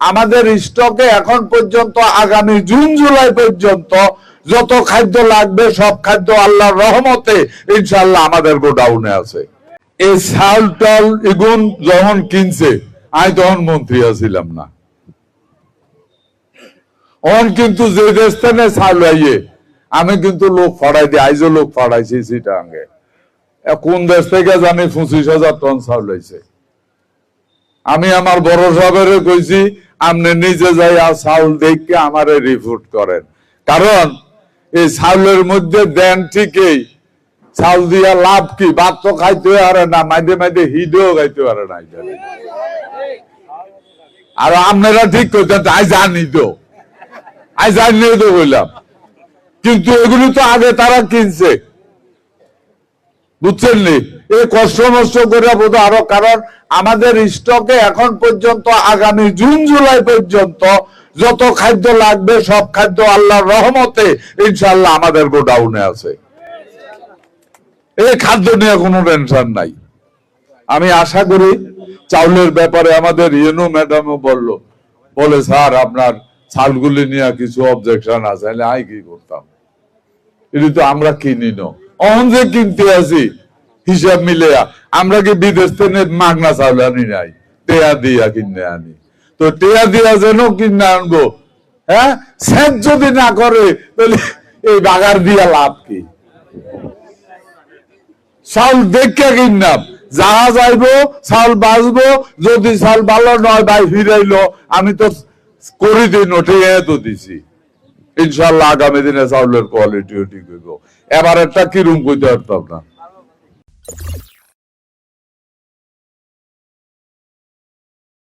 আমাদের স্টকে এখন পর্যন্ত আগামী জুন জুলাই পর্যন্ত যত খাদ্য লাগবে সব খাদ্য আল্লাহর রহমতে ইনশাআল্লাহ আমাদের গোডাউনে আছে। এই চাল টাল এগুন যখন কিনছে আমি তখন মন্ত্রী ছিলাম না, কিন্তু যে দেশে চাল আইয়ে আমি কিন্তু লোক ফাড়াই দিই, আইজও লোক ফাড়াইছি চিটাঙ্গে। কোন দেশ থেকে জানি 25,000 টন চাল হয়েছে। আমি আমার বড় সাহেবের কইছি আপনি নিজে যাই চাউল দেখে আমারে রিপোর্ট করেন, কারণ এই চাউলের মধ্যে দেন ঠিকই, চাউল দিয়া লাভ কি? ভাত তো খাইতে পারে না, মাঝে মাঝে হিডেও খাইতে পারে না। আর আপনারা ঠিক করতেন আই জানি তো, আই জানিও তো বললাম, কিন্তু এগুলি তো আগে তারা কিনছে, বুঝছেন নি? এই কষ্ট নষ্ট করে বোধ আরো, কারণ আমাদের স্টকে এখন পর্যন্ত আগামী জুন জুলাই পর্যন্ত যত খাদ্য লাগবে সব খাদ্য আল্লাহর রহমতে ইনশাআল্লাহ আমাদের গোডাউনে আছে। এই খাদ্য নিয়ে কোনো টেনশন নাই। আমি আশা করি চাউলের ব্যাপারে আমাদের ইউনো ম্যাডামও বলে স্যার আপনার চালগুলি নিয়ে কিছু অবজেকশন আছে, আমি কি করতাম? এটি তো আমরা কিনি না, অন যে কিনতে আছি হিসাব মিলে। আমরা কি বিদেশ থেকে মাগনা চাউল আনি নাই, টেয়া দিয়া কিনে আনি। তো টেয়া দিয়া যেন কিনে আনবো, হ্যাঁ সেট যদি না করে তাহলে এই বাগার দিয়া লাভ কি? চাউল দেখে কিনলাম, যাহা যাইবো চাউল বাঁচবো, যদি চাউল ভালো নয় ভাই ফিরাইলো আমি তো করি দিই নোটে তো দিছি। ইনশাল্লাহ আগামী দিনে চাউলের কোয়ালিটিও ঠিক হইব। এবার একটা কিরম কইতে পারতাম না।